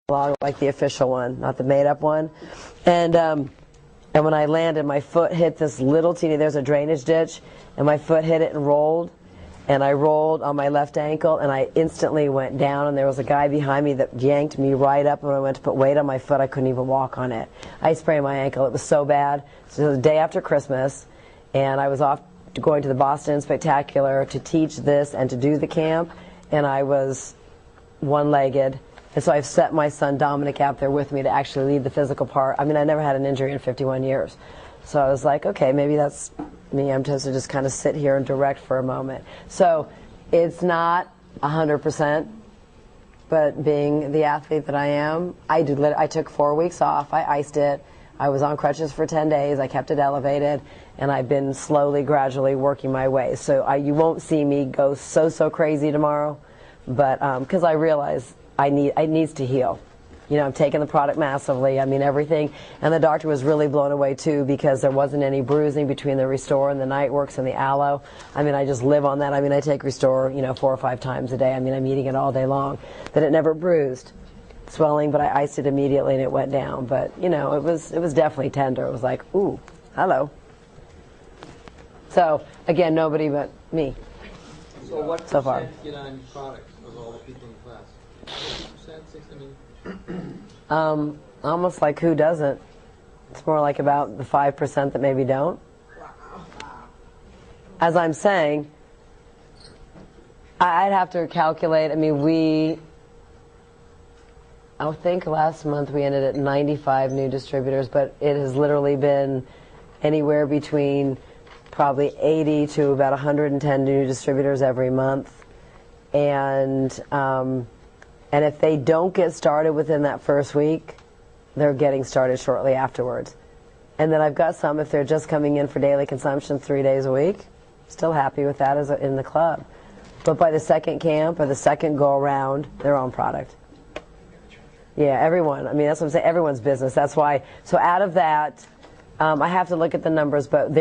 along, like the official one, not the made-up one. And when I landed, my foot hit this little teeny, there's a drainage ditch, and my foot hit it and rolled. And I rolled on my left ankle, and I instantly went down, and there was a guy behind me that yanked me right up, and when I went to put weight on my foot, I couldn't even walk on it. I sprained my ankle. It was so bad. So it was the day after Christmas, and I was off going to the Boston Spectacular to teach this and to do the camp, and I was one-legged. And so I've set my son Dominic out there with me to actually lead the physical part. I mean, I never had an injury in 51 years. So I was like, okay, maybe that's me. I'm supposed to just kind of sit here and direct for a moment. So it's not 100%, but being the athlete that I am, I took 4 weeks off. I iced it. I was on crutches for 10 days. I kept it elevated, and I've been slowly, gradually working my way. So you won't see me go so crazy tomorrow, but because I realize it needs to heal. You know, I'm taking the product massively. I mean, everything. And the doctor was really blown away, too, because there wasn't any bruising between the Restore and the Nightworks and the Aloe. I mean, I just live on that. I mean, I take Restore, 4 or 5 times a day. I mean, I'm eating it all day long. That it never bruised. Swelling, but I iced it immediately and it went down. But, it was definitely tender. It was like, ooh, hello. So, again, nobody but me. So what so far. percent get on products of all the people in the class? 50%, 60%? Almost like who doesn't? It's more like about the 5% that maybe don't. As I'm saying, I'd have to calculate. I mean, I think last month we ended at 95 new distributors, but it has literally been anywhere between probably 80 to about 110 new distributors every month. And if they don't get started within that first week, they're getting started shortly afterwards. And then I've got some, if they're just coming in for daily consumption 3 days a week, still happy with that in the club. But by the second camp or the second go-around, their own product. Yeah, everyone. I mean, that's what I'm saying. Everyone's business. That's why. So out of that, I have to look at the numbers, but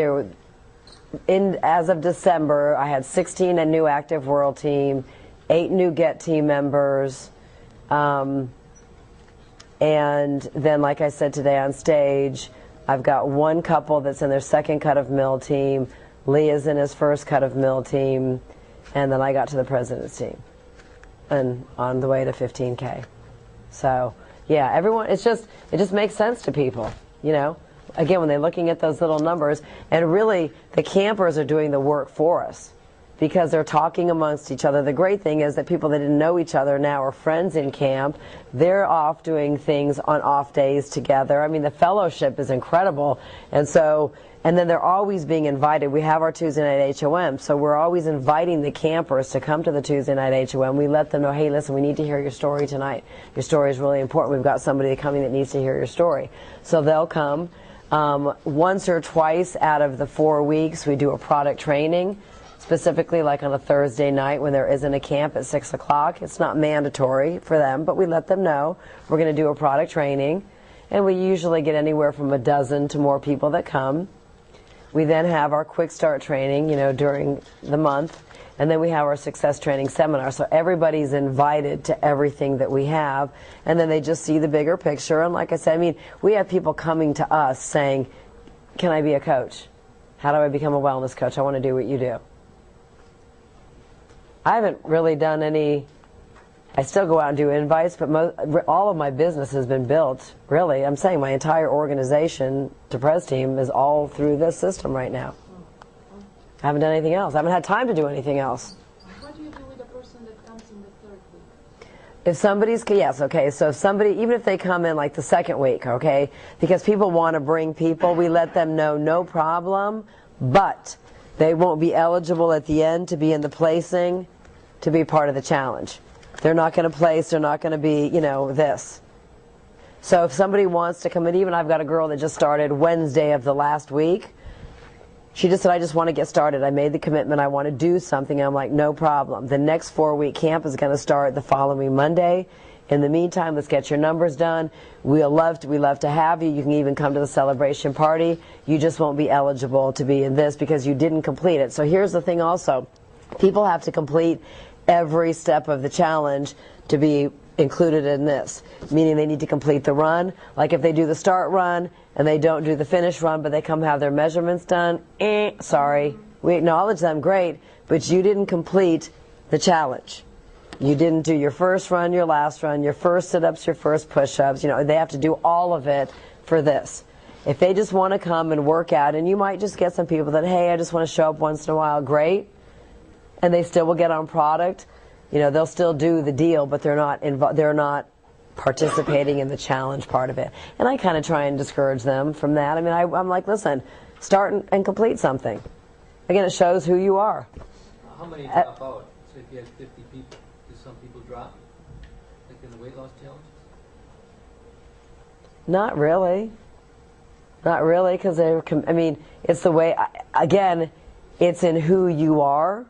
as of December, I had 16 a new active world team, 8 new Get team members, and then, like I said today on stage, I've got 1 couple that's in their second cut of mill team, Leah's in his first cut of mill team, and then I got to the president's team, and on the way to 15K. So, yeah, everyone, it just makes sense to people, Again, when they're looking at those little numbers, and really, the campers are doing the work for us because they're talking amongst each other. The great thing is that people that didn't know each other now are friends in camp. They're off doing things on off days together. I mean, the fellowship is incredible. And then they're always being invited. We have our Tuesday night HOM, so we're always inviting the campers to come to the Tuesday night HOM. We let them know, hey, listen, we need to hear your story tonight. Your story is really important. We've got somebody coming that needs to hear your story. So they'll come. Once or twice out of the 4 weeks, we do a product training, specifically like on a Thursday night when there isn't a camp at 6 o'clock. It's not mandatory for them, but we let them know we're going to do a product training. And we usually get anywhere from a dozen to more people that come. We then have our quick start training, during the month. And then we have our success training seminar. So everybody's invited to everything that we have. And then they just see the bigger picture. And like I said, I mean, we have people coming to us saying, can I be a coach? How do I become a wellness coach? I want to do what you do. I haven't really done any. I still go out and do invites, but all of my business has been built, really. I'm saying my entire organization, Pres team, is all through this system right now. I haven't done anything else. I haven't had time to do anything else. What do you do with a person that comes in the 3rd week? If somebody's, yes, okay, so if somebody, even if they come in like the 2nd week, okay, because people want to bring people, we let them know, no problem, but they won't be eligible at the end to be in the placing to be part of the challenge. They're not going to place, they're not going to be, this. So if somebody wants to come in, even I've got a girl that just started Wednesday of the last week. She just said, I just want to get started. I made the commitment. I want to do something. And I'm like, no problem. The next 4-week camp is going to start the following Monday. In the meantime, let's get your numbers done. We love to have you. You can even come to the celebration party. You just won't be eligible to be in this because you didn't complete it. So here's the thing also. People have to complete every step of the challenge to be included in this, meaning they need to complete the run. Like if they do the start run and they don't do the finish run, but they come have their measurements done, sorry, we acknowledge them, great, but you didn't complete the challenge. You didn't do your first run, your last run, your first sit-ups, your first push-ups. You know, they have to do all of it for this. If they just want to come and work out, and you might just get some people that, hey, I just want to show up once in a while, great, and they still will get on product. You know, they'll still do the deal, but they're not participating in the challenge part of it. And I kind of try and discourage them from that. I mean, I'm like, listen, start and complete something. Again, it shows who you are. How many drop out? So if you had 50 people, do some people drop? Like in the weight loss challenge? Not really. Not really, because I mean, it's the way, again, it's in who you are.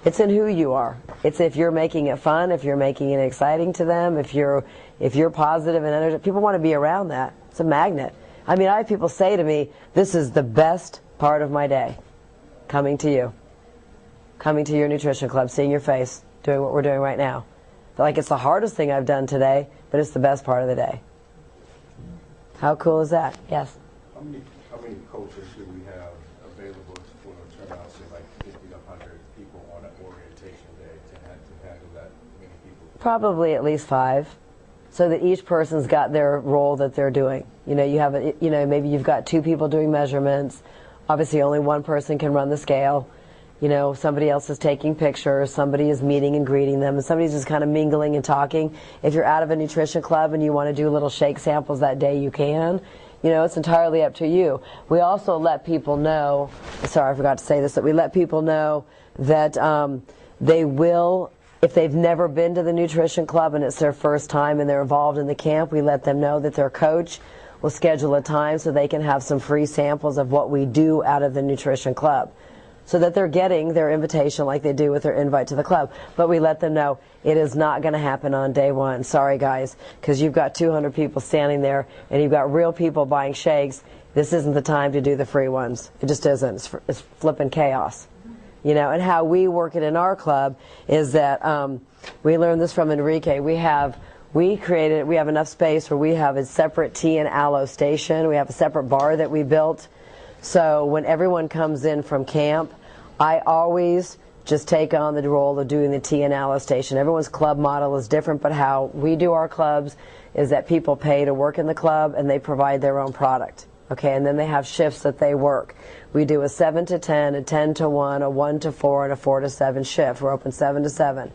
It's in who you are. It's if you're making it fun, if you're making it exciting to them, if you're positive and energetic. People want to be around that. It's a magnet. I mean, I have people say to me, this is the best part of my day, coming to you, coming to your nutrition club, seeing your face, doing what we're doing right now. Like it's the hardest thing I've done today, but it's the best part of the day. How cool is that? Yes? How many coaches do we have available for turnout, say like 50 to 100 people on an orientation day to handle that many people? Probably at least 5, so that each person's got their role that they're doing. You know, you have maybe you've got 2 people doing measurements. Obviously, only one person can run the scale. You know, somebody else is taking pictures, somebody is meeting and greeting them, and somebody's just kind of mingling and talking. If you're out of a nutrition club and you want to do little shake samples that day, you can. You know, it's entirely up to you. We also let people know, sorry, I forgot to say this, that we let people know that they will, if they've never been to the nutrition club and it's their first time and they're involved in the camp, we let them know that their coach will schedule a time so they can have some free samples of what we do out of the nutrition club, so that they're getting their invitation like they do with their invite to the club. But we let them know it is not going to happen on day one. Sorry, guys, because you've got 200 people standing there and you've got real people buying shakes. This isn't the time to do the free ones. It just isn't. It's flipping chaos. You know, and how we work it in our club is that we learned this from Enrique. We have enough space where we have a separate tea and aloe station. We have a separate bar that we built. So when everyone comes in from camp, I always just take on the role of doing the tea and aloe station. Everyone's club model is different, but how we do our clubs is that people pay to work in the club and they provide their own product. Okay, and then they have shifts that they work. We do a 7 to 10, a 10 to 1, a 1 to 4, and a 4 to 7 shift. We're open 7 to 7.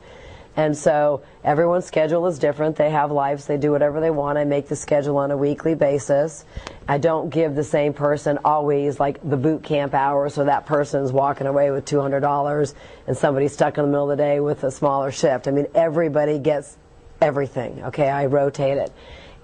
And so everyone's schedule is different. They have lives. They do whatever they want. I make the schedule on a weekly basis. I don't give the same person always like the boot camp hours, so that person's walking away with $200 and somebody's stuck in the middle of the day with a smaller shift. I mean, everybody gets everything. Okay, I rotate it.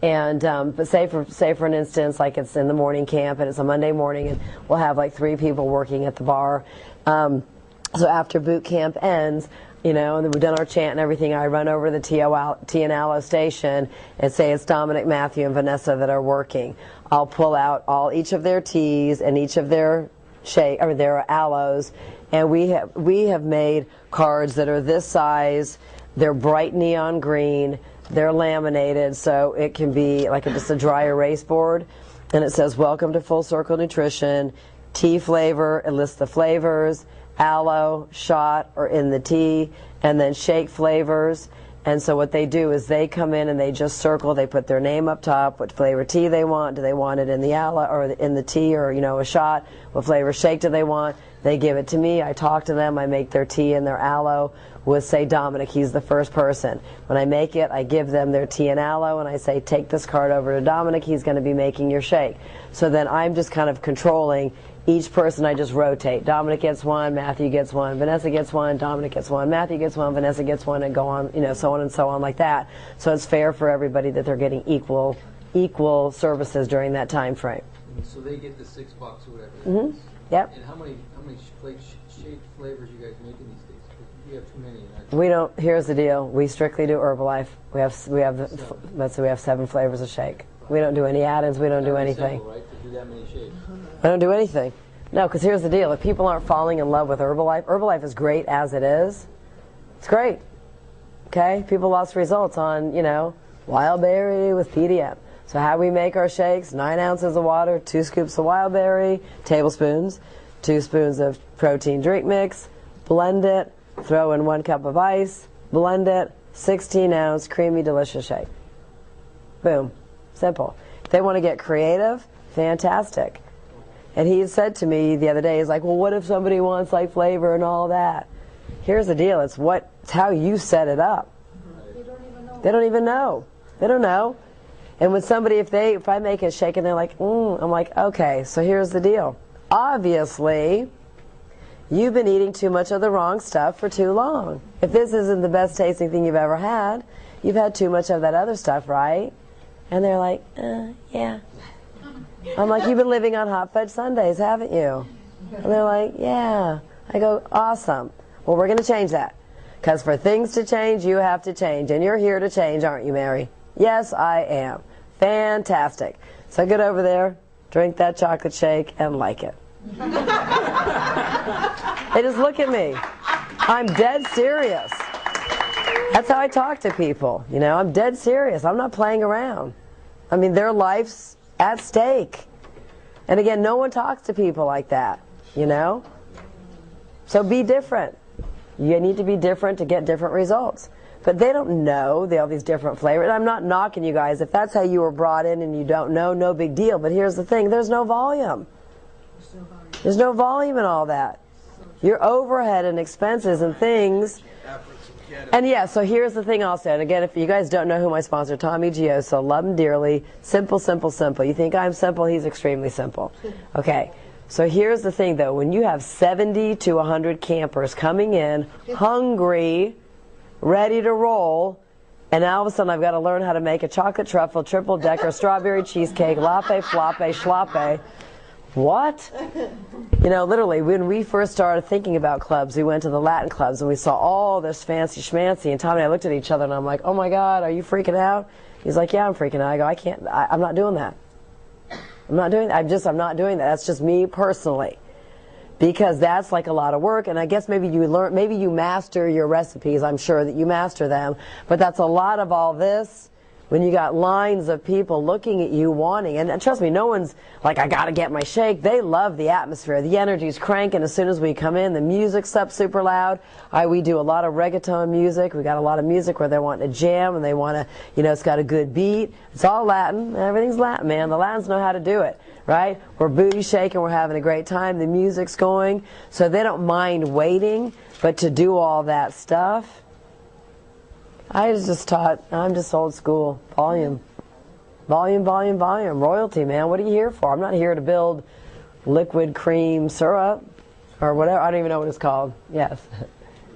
And but say for an instance, like it's in the morning camp and it's a Monday morning and we'll have like 3 people working at the bar. So after boot camp ends, you know, and then we've done our chant and everything, I run over to the tea and aloe station and say it's Dominic, Matthew, and Vanessa that are working. I'll pull out each of their teas and each of their their aloes, and we have made cards that are this size. They're bright neon green. They're laminated, so it can be like just a dry erase board, and it says "Welcome to Full Circle Nutrition." Tea flavor, it lists the flavors. Aloe, shot, or in the tea, and then shake flavors. And so what they do is they come in and they just circle, they put their name up top, what flavor tea they want, do they want it in the aloe or in the tea, or you know, a shot, what flavor shake do they want, they give it to me, I talk to them, I make their tea and their aloe with, say, Dominic, he's the first person. When I make it, I give them their tea and aloe and I say, take this card over to Dominic, he's going to be making your shake. So then I'm just kind of controlling each person. I just rotate. Dominic gets one, Matthew gets one, Vanessa gets one, Dominic gets one, Matthew gets one, Vanessa gets one, and go on, you know, so on and so on like that. So it's fair for everybody that they're getting equal services during that time frame. So they get the $6 or whatever. Mm-hmm. Yep. And how many shake flavors you guys making these days? Because you have too many. We don't. Here's the deal. We strictly do Herbalife. We have 7 flavors of shake. We don't do any add-ins. We don't do anything. Simple, right? To do that many shakes. I don't do anything. No, because here's the deal. If people aren't falling in love with Herbalife, Herbalife is great as it is. It's great. Okay? People lost results on, wild berry with PDM. So how we make our shakes: 9 ounces of water, 2 scoops of wild berry, tablespoons, 2 spoons of protein drink mix, blend it, throw in 1 cup of ice, blend it, 16-ounce creamy delicious shake. Boom. Simple. If they want to get creative, fantastic. And he said to me the other day, he's like, well, what if somebody wants like flavor and all that? Here's the deal. It's how you set it up. They don't even know. They don't even know. They don't know. And when somebody, if I make a shake and they're like, I'm like, okay, so here's the deal. Obviously, you've been eating too much of the wrong stuff for too long. If this isn't the best tasting thing you've ever had, you've had too much of that other stuff, right? And they're like, yeah. I'm like, you've been living on hot fudge sundaes, haven't you? And they're like, yeah. I go, awesome. Well, we're going to change that. Because for things to change, you have to change. And you're here to change, aren't you, Mary? Yes, I am. Fantastic. So get over there, drink that chocolate shake, and like it. They just look at me. I'm dead serious. That's how I talk to people. I'm dead serious. I'm not playing around. I mean, their life's at stake. And again, no one talks to people like that, So be different. You need to be different to get different results. But they don't know all these different flavors. I'm not knocking you guys. If that's how you were brought in and you don't know, no big deal. But here's the thing. There's no volume. There's no volume in all that. Your overhead and expenses and things. And yeah, so here's the thing also. And again, if you guys don't know who my sponsor, Tommy Gioso, love him dearly. Simple, simple, simple. You think I'm simple? He's extremely simple. Okay. So here's the thing, though. When you have 70 to 100 campers coming in, hungry, ready to roll, and now all of a sudden I've got to learn how to make a chocolate truffle, triple decker, strawberry cheesecake, latte, floppe, schlappe. What? Literally, when we first started thinking about clubs, we went to the Latin clubs and we saw all this fancy schmancy, and Tommy and I looked at each other and I'm like, oh my God, are you freaking out? He's like, yeah, I'm freaking out. I go, I'm not doing that. I'm not doing that. I'm not doing that. That's just me personally. Because that's like a lot of work, and I guess maybe you master your recipes. I'm sure that you master them, but that's a lot of all this when you got lines of people looking at you wanting, and trust me, no one's like, I gotta get my shake. They love the atmosphere. The energy's cranking as soon as we come in. The music's up super loud. We do a lot of reggaeton music. We got a lot of music where they want to jam and they want to, it's got a good beat. It's all Latin. Everything's Latin, man. The Latins know how to do it. Right? We're booty shaking, we're having a great time, the music's going, so they don't mind waiting, but to do all that stuff, I'm just old school. Volume, royalty, man. What are you here for? I'm not here to build liquid cream syrup or whatever. I don't even know what it's called. Yes.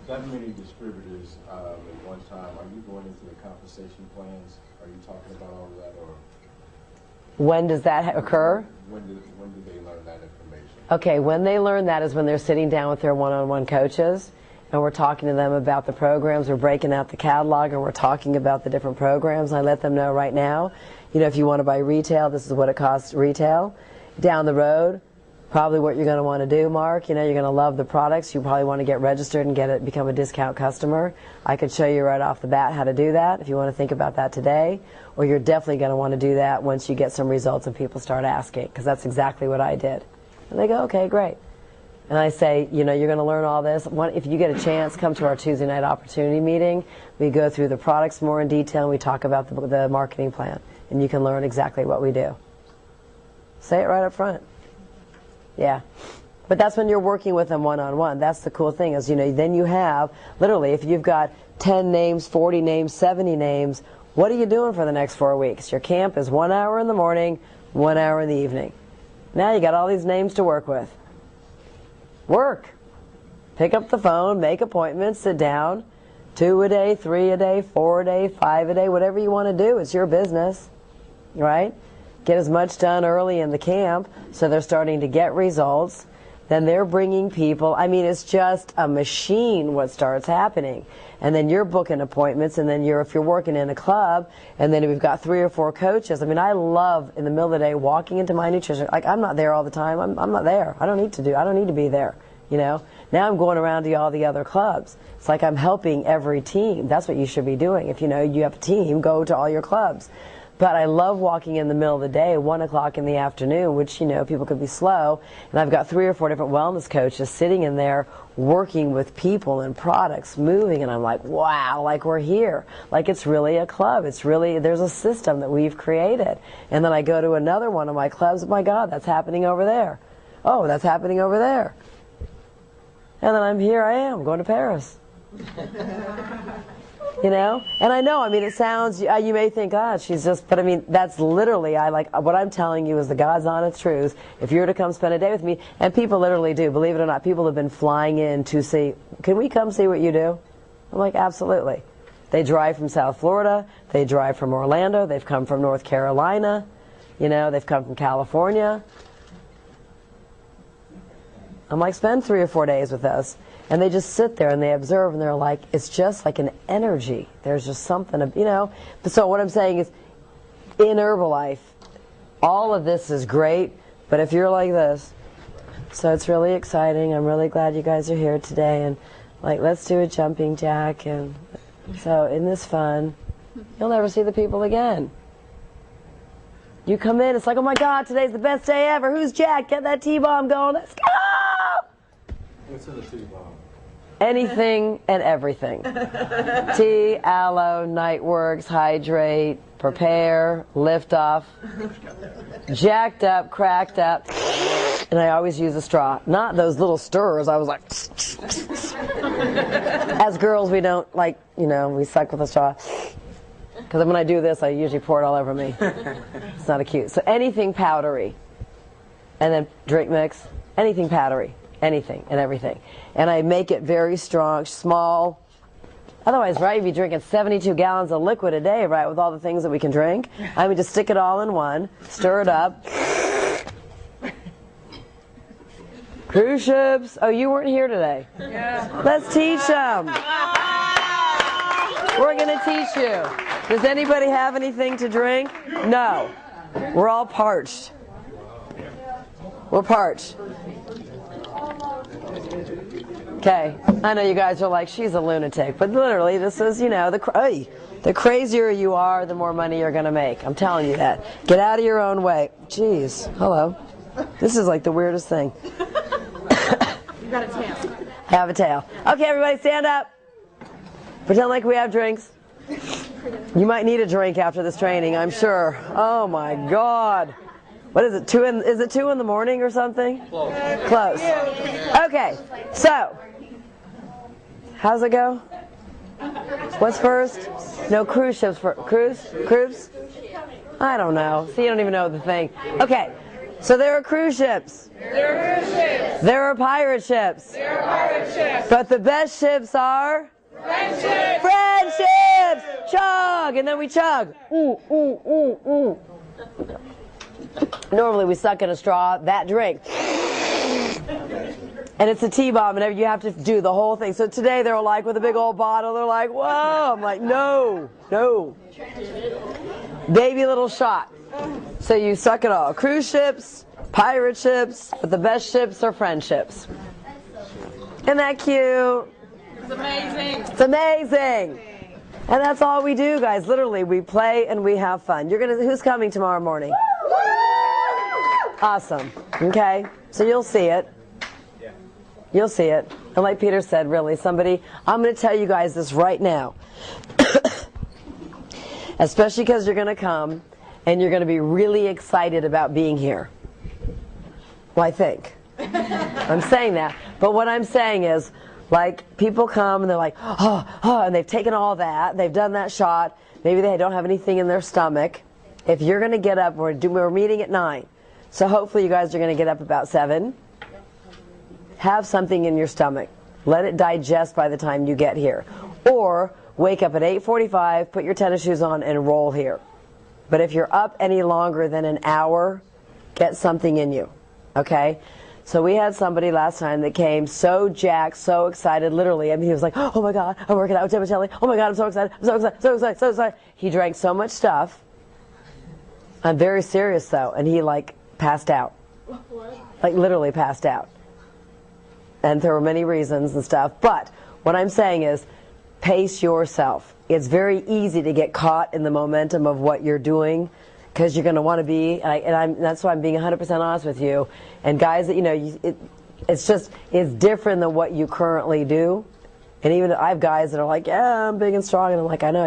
That many distributors at one time, are you going into the compensation plans? Are you talking about all of that, or when does that occur? When do they learn that information? Okay, when they learn that is when they're sitting down with their one-on-one coaches, and we're talking to them about the programs. We're breaking out the catalog, and we're talking about the different programs. I let them know right now, if you want to buy retail, this is what it costs retail. Down the road, probably what you're going to want to do, Mark, you're going to love the products. You probably want to get registered and become a discount customer. I could show you right off the bat how to do that if you want to think about that today. Or you're definitely going to want to do that once you get some results and people start asking, because that's exactly what I did. And they go, okay, great. And I say, you're going to learn all this. If you get a chance, come to our Tuesday night opportunity meeting. We go through the products more in detail, and we talk about the marketing plan. And you can learn exactly what we do. Say it right up front. Yeah. But that's when you're working with them one-on-one. That's the cool thing is, then you have, literally, if you've got 10 names, 40 names, 70 names, what are you doing for the next 4 weeks? Your camp is 1 hour in the morning, 1 hour in the evening. Now you got all these names to work with. Work. Pick up the phone, make appointments, sit down. 2 a day, 3 a day, 4 a day, 5 a day, whatever you want to do. It's your business, right? Get as much done early in the camp so they're starting to get results. Then they're bringing people. I mean, it's just a machine what starts happening. And then you're booking appointments, and then if you're working in a club, and then we've got 3 or 4 coaches. I mean, I love in the middle of the day walking into my nutrition. Like, I'm not there all the time. I'm not there. I don't need to be there. you know. Now I'm going around to all the other clubs. It's like I'm helping every team. That's what you should be doing. If you know you have a team, go to all your clubs. But I love walking in the middle of the day, 1 o'clock in the afternoon, which, you know, people could be slow. And I've got 3 or 4 different wellness coaches sitting in there working with people and products, moving. And I'm like, wow, like we're here. Like it's really a club. It's really, there's a system that we've created. And then I go to another one of my clubs. Oh, my God, that's happening over there. Oh, that's happening over there. And then I am, going to Paris. You know? And I know, I mean, it sounds, you may think, she's just, but I mean, that's literally, what I'm telling you is the God's honest truth. If you were to come spend a day with me, and people literally do, believe it or not, people have been flying in to see, can we come see what you do? I'm like, absolutely. They drive from South Florida, they drive from Orlando, they've come from North Carolina, you know, they've come from California. I'm like, spend 3 or 4 days with us. And they just sit there and they observe and they're like, it's just like an energy. There's just something, you know. So what I'm saying is, in Herbalife, all of this is great, but if you're like this, so it's really exciting. I'm really glad you guys are here today. And like, let's do a jumping jack. And so, isn't this fun? You'll never see the people again. You come in, it's like, oh my God, today's the best day ever. Who's Jack? Get that T-bomb going. Let's go! What's in the T-bomb? Anything and everything. Tea, aloe, Nightworks, hydrate, prepare, lift off, jacked up, cracked up, and I always use a straw. Not those little stirrers. I was like, as girls, we don't like, you know, we suck with a straw. Because when I do this, I usually pour it all over me. It's not a cute. So anything powdery, and then drink mix, anything powdery. Anything and everything. And I make it very strong, small. Otherwise, right, you'd be drinking 72 gallons of liquid a day, right, with all the things that we can drink. I mean, just stick it all in one, stir it up. Cruise ships. Oh, you weren't here today. Yeah. Let's teach them. We're going to teach you. Does anybody have anything to drink? No. We're all parched. We're parched. Okay, I know you guys are like, she's a lunatic, but literally this is, you know, the crazier you are, the more money you're going to make. I'm telling you that. Get out of your own way. Jeez, hello. This is like the weirdest thing. You got a tail. Have a tail. Okay, everybody stand up. Pretend like we have drinks. You might need a drink after this training, I'm sure. Oh my God. What is it, is it 2 in the morning or something? Close. Okay, so, how's it go? What's first? No, cruise ships first. Cruise? I don't know. See, you don't even know the thing. Okay, so there are cruise ships. There are cruise ships. There are pirate ships. There are pirate ships. But the best ships are? Friendships. Friendships! Chug! And then we chug. Normally we suck in a straw, that drink. And it's a T-bomb, and you have to do the whole thing. So today they're like, with a big old bottle, they're like, whoa. I'm like, no. Baby little shot. So you suck it all. Cruise ships, pirate ships, but the best ships are friendships. Isn't that cute? It's amazing. It's amazing. And that's all we do, guys. Literally, we play and we have fun. Who's coming tomorrow morning? Awesome. Okay? So you'll see it. You'll see it. And like Peter said, really, I'm going to tell you guys this right now. Especially because you're going to come and you're going to be really excited about being here. Well, I think. I'm saying that. But what I'm saying is, like, people come and they're like, and they've taken all that. They've done that shot. Maybe they don't have anything in their stomach. If you're going to get up, we're meeting at 9. So hopefully you guys are going to get up about 7. Have something in your stomach. Let it digest by the time you get here. Or wake up at 8:45, put your tennis shoes on, and roll here. But if you're up any longer than an hour, get something in you. Okay? So we had somebody last time that came so jacked, so excited, literally. I mean, he was like, oh my God, I'm working out with Micheli. Oh my God, I'm so excited, so excited. He drank so much stuff. I'm very serious though. And he like passed out. What? Like literally passed out. and there were many reasons and stuff. But what I'm saying is, pace yourself. It's very easy to get caught in the momentum of what you're doing, because you're going to want to be, that's why I'm being 100% honest with you. And guys, that it's different than what you currently do. And even I have guys that are like, yeah, I'm big and strong, and I'm like, I know,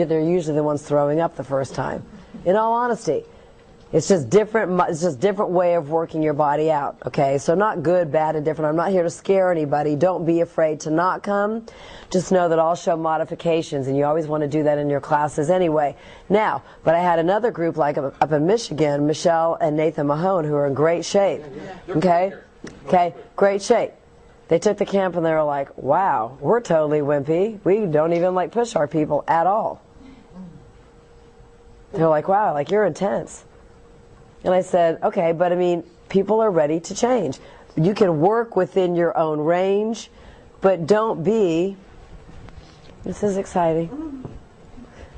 they're usually the ones throwing up the first time. In all honesty, it's just different. It's just different way of working your body out. Okay, so not good, bad, and different. I'm not here to scare anybody. Don't be afraid to not come. Just know that I'll show modifications, and you always want to do that in your classes anyway. Now, but I had another group like up in Michigan, Michelle and Nathan Mahone, who are in great shape. Okay, great shape. They took the camp and they were like, wow, we're totally wimpy. We don't even like push our people at all. They're like, wow, like you're intense. And I said, okay, but I mean, people are ready to change. You can work within your own range, but don't be, this is exciting.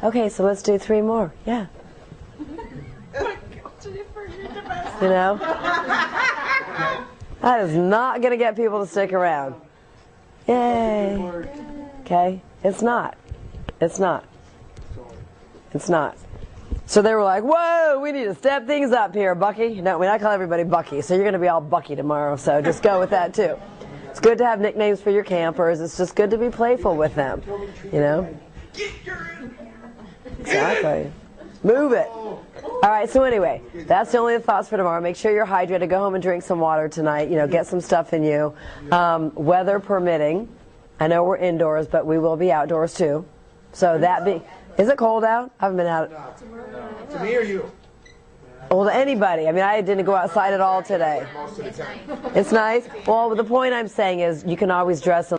Okay, so let's do 3 more. Yeah. You know? That is not going to get people to stick around. Yay. Okay? It's not. It's not. It's not. So they were like, whoa, we need to step things up here, Bucky. No, I mean, I call everybody Bucky, so you're going to be all Bucky tomorrow, so just go with that too. It's good to have nicknames for your campers. It's just good to be playful with them, you know? Exactly. Move it. All right, so anyway, that's the only thoughts for tomorrow. Make sure you're hydrated. Go home and drink some water tonight. You know, get some stuff in you. Weather permitting. I know we're indoors, but we will be outdoors too. So is it cold out? I haven't been out. To me or you? Well, to anybody. I mean, I didn't go outside at all today. Most of the time. It's nice. Well, the point I'm saying is you can always dress